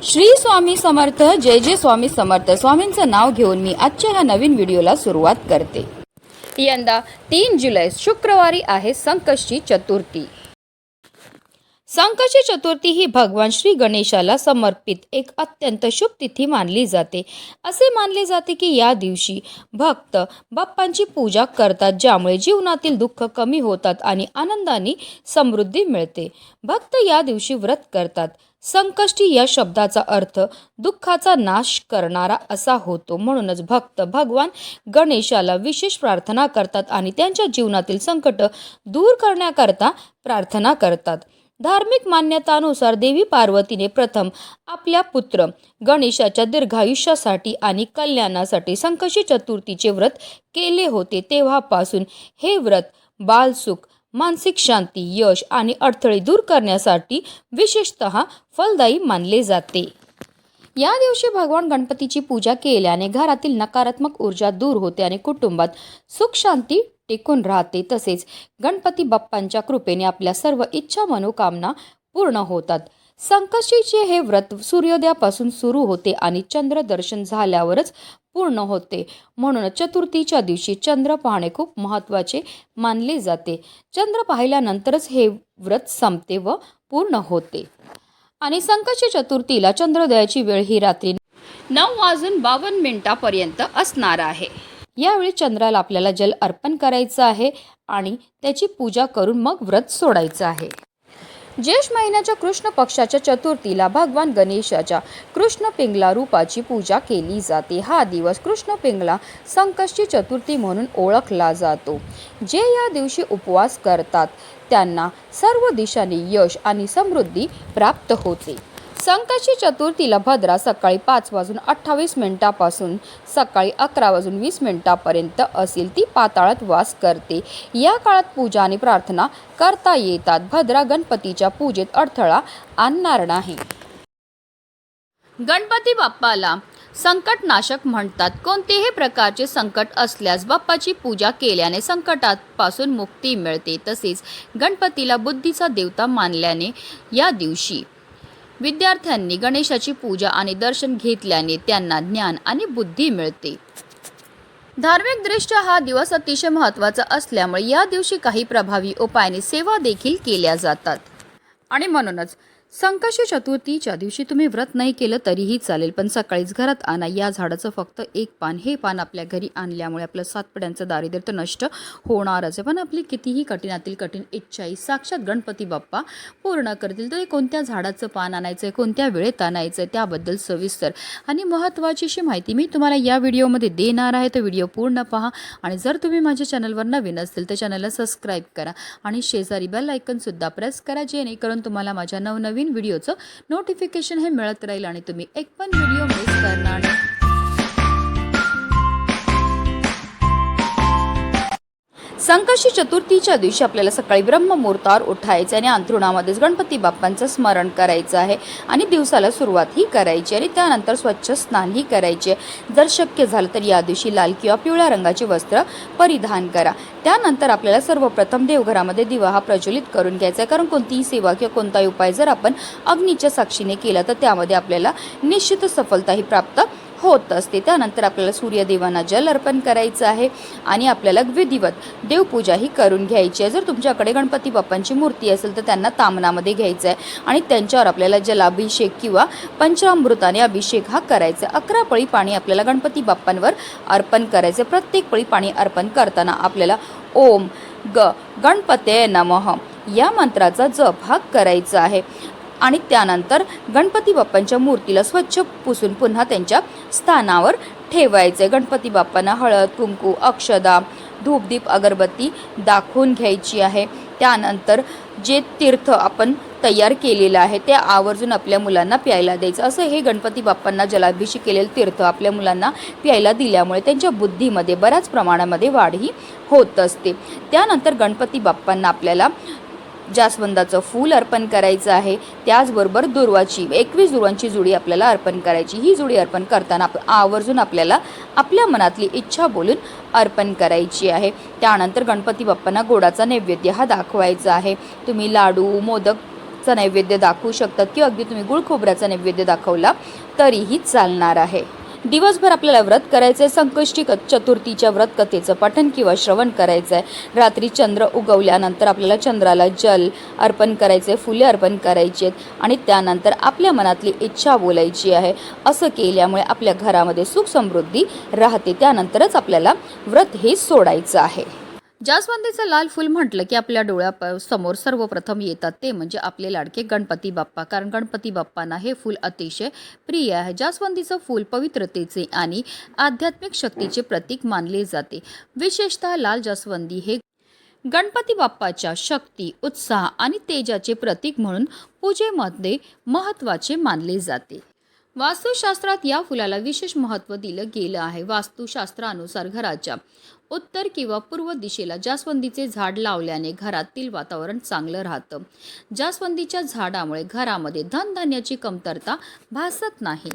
श्री स्वामी समर्थ. जय जय स्वामी समर्थ. स्वामींचं नाव घेऊन मी आजच्या ह्या नवीन व्हिडिओला सुरुवात करते. यंदा 3 जुलै शुक्रवारी आहे संकष्टी चतुर्थी. संकष्टी चतुर्थी ही भगवान श्री गणेशाला समर्पित एक अत्यंत शुभ तिथी मानली जाते. असे मानले जाते की या दिवशी भक्त बाप्पांची पूजा करतात, ज्यामुळे जीवनातील दुःख कमी होतात आणि आनंदाने समृद्धी मिळते. भक्त या दिवशी व्रत करतात. संकष्टी या शब्दाचा अर्थ दुःखाचा नाश करणारा असा होतो. म्हणूनच भक्त भगवान गणेशाला विशेष प्रार्थना करतात आणि त्यांच्या जीवनातील संकट दूर करण्याकरता प्रार्थना करतात. धार्मिक मान्यतानुसार देवी पार्वतीने प्रथम आपल्या पुत्र गणेशाच्या दीर्घायुष्यासाठी आणि कल्याणासाठी संकष्टी चतुर्थीचे व्रत केले होते. तेव्हापासून हे व्रत बालसुख, मानसिक शांती, यश आणि अडथळे दूर करण्यासाठी विशेषतः फलदायी मानले जाते. या दिवशी भगवान गणपतीची पूजा केल्याने घरातील नकारात्मक ऊर्जा दूर होते आणि कुटुंबात सुख शांती टिकून राहते. तसेच गणपती बाप्पांच्या कृपेने आपल्या सर्व इच्छा मनोकामना पूर्ण होतात. संकष्टीचे हे व्रत सूर्योदयापासून सुरू होते आणि चंद्र दर्शन झाल्यावरच पूर्ण होते. म्हणून चतुर्थीच्या दिवशी चंद्र पाहणे खूप महत्त्वाचे मानले जाते. चंद्र पाहिल्यानंतरच हे व्रत संपते व पूर्ण होते. आणि संकष्टी चतुर्थीला चंद्रोदयाची वेळ ही रात्री 9:52 असणार आहे. यावेळी चंद्राला आपल्याला जल अर्पण करायचं आहे आणि त्याची पूजा करून मग व्रत सोडायचं आहे. ज्येष्ठ महिन्याच्या कृष्ण पक्षाच्या चतुर्थीला भगवान गणेशाच्या कृष्ण पिंगला रूपाची पूजा केली जाते. हा दिवस कृष्ण पिंगला संकष्टी चतुर्थी म्हणून ओळखला जातो. जे या दिवशी उपवास करतात त्यांना सर्व दिशांनी यश आणि समृद्धी प्राप्त होते. संकष्टी चतुर्थीला भद्रा सकाळी 5:28 पासून सकाळी 11:20 असेल ती पाताळात वास करते. या काळात पूजा आणि प्रार्थना करता येतात. भद्रा गणपतीच्या पूजेत अडथळा आणणार नाही. गणपती बाप्पाला संकटनाशक म्हणतात. कोणतेही प्रकारचे संकट असल्यास बाप्पाची पूजा केल्याने संकटापासून मुक्ती मिळते. तसेच गणपतीला बुद्धीचा देवता मानल्याने या दिवशी विद्यार्थ्यांनी गणेशाची पूजा आणि दर्शन घेतल्याने त्यांना ज्ञान आणि बुद्धी मिळते. धार्मिकदृष्ट्या हा दिवस अतिशय महत्त्वाचा असल्यामुळे या दिवशी काही प्रभावी उपायाने सेवा देखील केल्या जातात. आणि म्हणूनच संकष्टी चतुर्थीच्या दिवशी तुम्ही व्रत नाही केलं तरीही चालेल, पण सकाळीच घरात आणा. या झाडाचं फक्त एक पान, हे पान आपल्या घरी आणल्यामुळे आपलं 7 पिढ्यांचं दारिद्र्य तर नष्ट होणारच आहे. पण आपली कितीही कठीणातील कठीण इच्छाही साक्षात गणपती बाप्पा पूर्ण करतील. तर कोणत्या झाडाचं पान आणायचं आहे, कोणत्या वेळेत आणायचं आहे, त्याबद्दल सविस्तर आणि महत्त्वाची अशी माहिती मी तुम्हाला या व्हिडिओमध्ये देणार आहे. तर व्हिडिओ पूर्ण पहा. आणि जर तुम्ही माझ्या चॅनलवर नवीन असतील तर चॅनलला सबस्क्राईब करा आणि शेजारी बेल आयकॉनसुद्धा प्रेस करा, जेणेकरून तुम्हाला माझ्या नवनवीन व्हिडिओचं नोटिफिकेशन हे मिळत राहील आणि तुम्ही एक पण व्हिडिओ मिस करणार नाही. संकष्टी चतुर्थीच्या दिवशी आपल्याला सकाळी ब्रह्ममुहूर्तावर उठायचे आणि अंथरुणामध्येच गणपती बाप्पांचं स्मरण करायचं आहे आणि दिवसाला सुरुवात ही करायची आणि त्यानंतर स्वच्छ स्नानही करायचे. जर शक्य झालं तर या दिवशी लाल किंवा पिवळ्या रंगाचे वस्त्र परिधान करा. त्यानंतर आपल्याला सर्वप्रथम देवघरामध्ये दिवा हा प्रज्वलित करून घ्यायचा आहे, कारण कोणतीही सेवा किंवा कोणताही उपाय जर आपण अग्नीच्या साक्षीने केला तर त्यामध्ये आपल्याला निश्चित सफलताही प्राप्त होत असते. त्यानंतर आपल्याला सूर्यदेवांना जल अर्पण करायचं आहे आणि आपल्याला विधिवत देवपूजाही करून घ्यायची आहे. जर तुमच्याकडे गणपती बाप्पांची मूर्ती असेल तर त्यांना तामनामध्ये घ्यायचं आहे आणि त्यांच्यावर आपल्याला जलाभिषेक किंवा पंचामृताने अभिषेक हा करायचा. 11 पळी पाणी आपल्याला गणपती बाप्पांवर अर्पण करायचं. प्रत्येक पळी पाणी अर्पण करताना आपल्याला ओम गणपते नमः या मंत्राचा जप हा करायचा आहे. आणि त्यानंतर गणपती बाप्पांच्या मूर्तीला स्वच्छ पुसून पुन्हा त्यांच्या स्थानावर ठेवायचे. गणपती बाप्पांना हळद, कुंकू, अक्षदा, धूपदीप, अगरबत्ती दाखवून घ्यायची आहे. त्यानंतर जे तीर्थ आपण तयार केलेलं आहे ते आवर्जून आपल्या मुलांना प्यायला द्यायचं. असं हे गणपती बाप्पांना जलाभिषेक केलेलं तीर्थ आपल्या मुलांना प्यायला दिल्यामुळे त्यांच्या बुद्धीमध्ये बऱ्याच प्रमाणामध्ये वाढही होत असते. त्यानंतर गणपती बाप्पांना आपल्याला जास्वंदाचं फूल अर्पण करायचं आहे. त्याचबरोबर 21 दुर्वांची जुडी आपल्याला अर्पण करायची. ही जुडी अर्पण करताना आवर्जून आपल्याला आपल्या मनातली इच्छा बोलून अर्पण करायची आहे. त्यानंतर गणपती बाप्पांना गोडाचा नैवेद्य हा दाखवायचा आहे. तुम्ही लाडू, मोदक चा नैवेद्य दाखवू शकतात किंवा अगदी तुम्ही गुळ खोबऱ्याचा नैवेद्य दाखवला तरीही चालणार आहे. दिवसभर आपल्याला व्रत करायचं आहे. संकष्टी चतुर्थीच्या व्रत कथेचं पठण किंवा श्रवण करायचं आहे. रात्री चंद्र उगवल्यानंतर आपल्याला चंद्राला जल अर्पण करायचं आहे, फुले अर्पण करायची आहेत आणि त्यानंतर आपल्या मनातली इच्छा बोलायची आहे. असं केल्यामुळे आपल्या घरामध्ये सुख समृद्धी राहते. त्यानंतरच आपल्याला व्रत हे सोडायचं आहे. जास्वंदीचं लाल फूल म्हटलं की आपल्या डोळ्यासमोर सर्वप्रथम येतात ते म्हणजे आपले लाडके गणपती बाप्पा, कारण गणपती बाप्पांना हे फूल अतिशय प्रिय आहे. जास्वंदीचं फूल पवित्रतेचे आणि आध्यात्मिक शक्तीचे प्रतीक मानले जाते. विशेषतः लाल जास्वंदी हे गणपती बाप्पाच्या शक्ती, उत्साह आणि तेजाचे प्रतीक म्हणून पूजेमध्ये महत्त्वाचे मानले जाते. वास्तुशास्त्रात या फुलाला विशेष महत्त्व दिलं गेलं आहे. वास्तुशास्त्रानुसार घराच्या उत्तर किंवा पूर्व दिशेला जास्वंदीचे झाड लावल्याने घरातील वातावरण चांगलं राहतं. जास्वंदीच्या झाडामुळे घरामध्ये धनधान्याची कमतरता भासत नाही.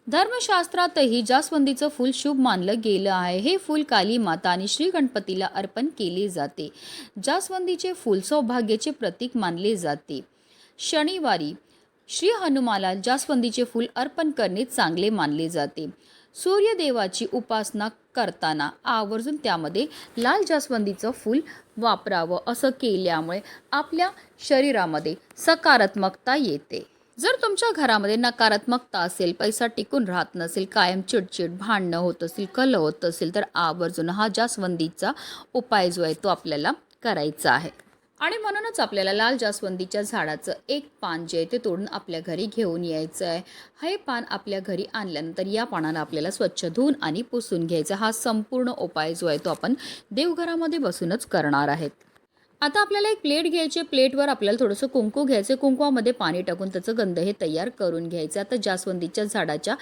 धर्मशास्त्रातही जास्वंदीचं फूल शुभ मानलं गेलं आहे. हे फूल काली माता आणि श्री गणपतीला अर्पण केले जाते. जास्वंदीचे फूल सौभाग्याचे प्रतीक मानले जाते. शनिवारी श्री हनुमाला जास्वंदीचे फूल अर्पण करणे चांगले मानले जाते. सूर्यदेवाची उपासना करताना आवर्जून त्यामध्ये लाल जास्वंदीचं फूल वापरावं. असं केल्यामुळे आपल्या शरीरामध्ये सकारात्मकता येते. जर तुमच्या घरामध्ये नकारात्मकता असेल, पैसा टिकून राहत नसेल, कायम चिडचिड, भांडणं होत असेल, कलह होत असेल तर आवर्जून हा जास्वंदीचा उपाय जो आहे तो आपल्याला करायचा आहे. आणि म्हणूनच आपल्याला लाल जास्वंदीच्या झाडाचं एक पान जे आहे ते तोडून आपल्या घरी घेऊन यायचं आहे. हे पान आपल्या घरी आणल्यानंतर या पानाला आपल्याला स्वच्छ धुवून आणि पुसून घ्यायचं. हा संपूर्ण उपाय जो आहे तो आपण देवघरामध्ये बसूनच करणार आहेत. आता आपल्याला एक प्लेट घ्यायची. प्लेटवर आपल्याला थोडंसं कुंकू घ्यायचं. कुंकवामध्ये पाणी टाकून त्याचं गंध हे तयार करून घ्यायचं. आता जास्वंदीच्या झाडाच्या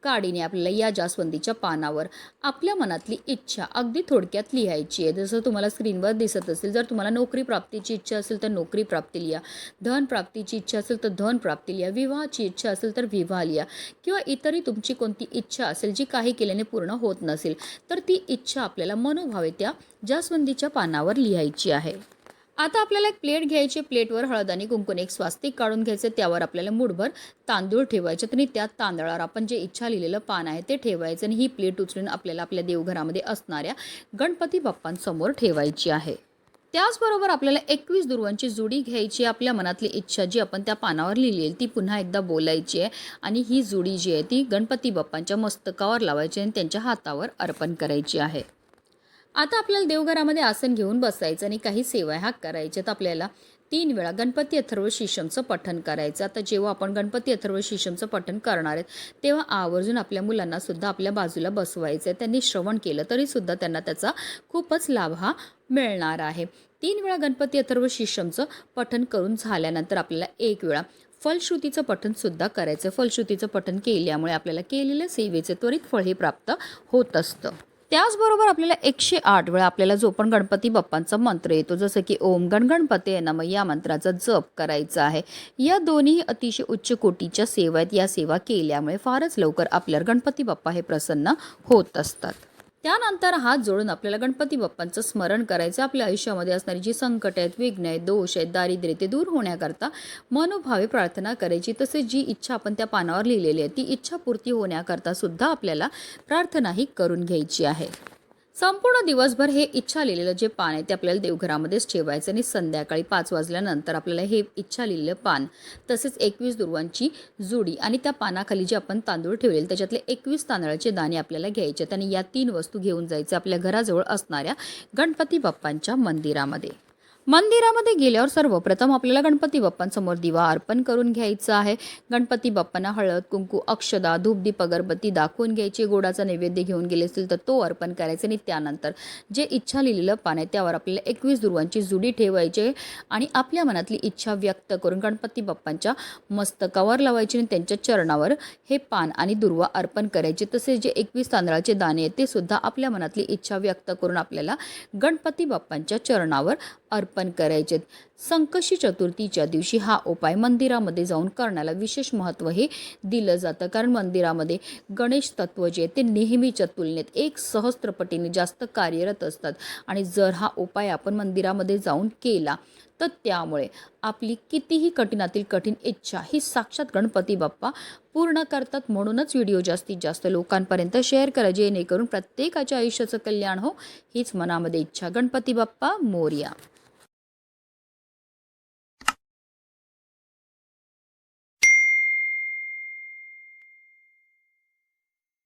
काडीने आपल्याला या जास्वंदीच्या पानावर आपल्या मनातली इच्छा अगदी थोडक्यात लिहायची आहे. जसं तुम्हाला स्क्रीनवर दिसत असेल. जर तुम्हाला नोकरी प्राप्तीची इच्छा असेल तर नोकरी प्राप्ती लिहा, धन प्राप्तीची इच्छा असेल तर धन प्राप्ती लिहा, विवाहाची इच्छा असेल तर विवाह लिहा किंवा इतरही तुमची कोणती इच्छा असेल जी काही केल्याने पूर्ण होत नसेल तर ती इच्छा आपल्याला मनोभावे त्या जास्वंदीच्या पानावर लिहायची आहे. आता आपल्याला एक प्लेट घ्यायची. प्लेटवर हळद आणि कुंकून एक स्वास्तिक काढून घ्यायचं. त्यावर आपल्याला मुठभर तांदूळ ठेवायचे आणि त्या तांदळावर आपण जे इच्छा लिहिलेलं पान आहे ते ठेवायचं आणि ही प्लेट उचलून आपल्याला आपल्या देवघरामध्ये असणाऱ्या गणपती बाप्पांसमोर ठेवायची आहे. त्याचबरोबर आपल्याला 21 दुर्वांची जुडी घ्यायची. आपल्या मनातली इच्छा जी आपण त्या पानावर लिहिली ती पुन्हा एकदा बोलायची आहे आणि ही जुडी जी आहे ती गणपती बाप्पांच्या मस्तकावर लावायची आणि त्यांच्या हातावर अर्पण करायची आहे. आता आपल्याला देवघरामध्ये आसन घेऊन बसायचं आणि काही सेवा ह्या करायच्यात. आपल्याला 3 वेळा गणपती अथर्व शीर्षमचं पठण करायचं. आता जेव्हा आपण गणपती अथर्व शीर्षमचं पठण करणार आहेत तेव्हा आवर्जून आपल्या मुलांना सुद्धा आपल्या बाजूला बसवायचं आहे. त्यांनी श्रवण केलं तरी सुद्धा त्यांना त्याचा खूपच लाभ हा मिळणार आहे. 3 वेळा गणपती अथर्व शीर्षमचं पठण करून झाल्यानंतर आपल्याला 1 वेळा फलश्रुतीचं पठण सुद्धा करायचं. फलश्रुतीचं पठण केल्यामुळे आपल्याला केलेल्या सेवेचे त्वरित फळ हे प्राप्त होत असतं. त्याचबरोबर आपल्याला 108 वेळा आपल्याला जो पण गणपती बाप्पांचा मंत्र येतो जसं की ओम गणगणपते नमः या मंत्राचा जप करायचा आहे. या दोन्ही अतिशय उच्च कोटीच्या सेवा आहेत. या सेवा केल्यामुळे फारच लवकर आपल्यावर गणपती बाप्पा हे प्रसन्न होत असतात. त्यानंतर हात जोडून आपल्याला गणपती बाप्पांचं स्मरण करायचं. आपल्या आयुष्यामध्ये असणारी जी संकट आहेत, विघ्न आहेत, दोष आहेत, दारिद्र्य ते दूर होण्याकरता मनोभावे प्रार्थना करायची. तसेच जी इच्छा आपण त्या पानावर लिहिलेली आहे ती इच्छा पूर्ती होण्याकरता सुद्धा आपल्याला प्रार्थनाही करून घ्यायची आहे. संपूर्ण दिवसभर हे इच्छा लिहिलेलं जे पान आहे ते आपल्याला देवघरामध्येच ठेवायचं आणि संध्याकाळी 5 वाजल्यानंतर आपल्याला हे इच्छा लिहिलेलं पान तसेच 21 दुर्वांची जुडी आणि त्या पानाखाली जे आपण तांदूळ ठेवलेले त्याच्यातले 21 तांदळाचे दाणे आपल्याला घ्यायचे आणि या 3 वस्तू घेऊन जायचे आपल्या घराजवळ असणाऱ्या गणपती बाप्पांच्या मंदिरामध्ये. मंदिरामध्ये गेल्यावर सर्वप्रथम आपल्याला गणपती बाप्पांसमोर दिवा अर्पण करून घ्यायचा आहे. गणपती बाप्पांना हळद, कुंकू, अक्षदा, धूपदीप, अगरबत्ती दाखवून घ्यायची. गोडाचा नैवेद्य घेऊन गेले असेल तर तो अर्पण करायचा आणि त्यानंतर जे इच्छा लिहिलेलं पान आहे त्यावर आपल्याला 21 दुर्वांची जुडी ठेवायची आणि आपल्या मनातली इच्छा व्यक्त करून गणपती बाप्पांच्या मस्तकावर लावायची आणि त्यांच्या चरणावर हे पान आणि दुर्वा अर्पण करायचे. तसेच जे 21 तांदळाचे दाणे आहेत ते सुद्धा आपल्या मनातली इच्छा व्यक्त करून आपल्याला गणपती बाप्पांच्या चरणावर अर्पण करायचे. संकष्टी चतुर्थीच्या दिवशी हा उपाय मंदिरामध्ये जाऊन करण्याला विशेष महत्त्व हे दिलं जातं, कारण मंदिरामध्ये गणेश तत्व जे ते नेहमीच्या तुलनेत 1 सहस्त्र पटीने जास्त कार्यरत असतात. आणि जर हा उपाय आपण मंदिरामध्ये जाऊन केला तर त्यामुळे आपली कितीही कठीणातील कठीण इच्छा ही साक्षात गणपती बाप्पा पूर्ण करतात. म्हणूनच व्हिडिओ जास्तीत जास्त लोकांपर्यंत शेअर करा, जेणेकरून प्रत्येकाच्या आयुष्याचं कल्याण हो हीच मनामध्ये इच्छा. गणपती बाप्पा मोरया.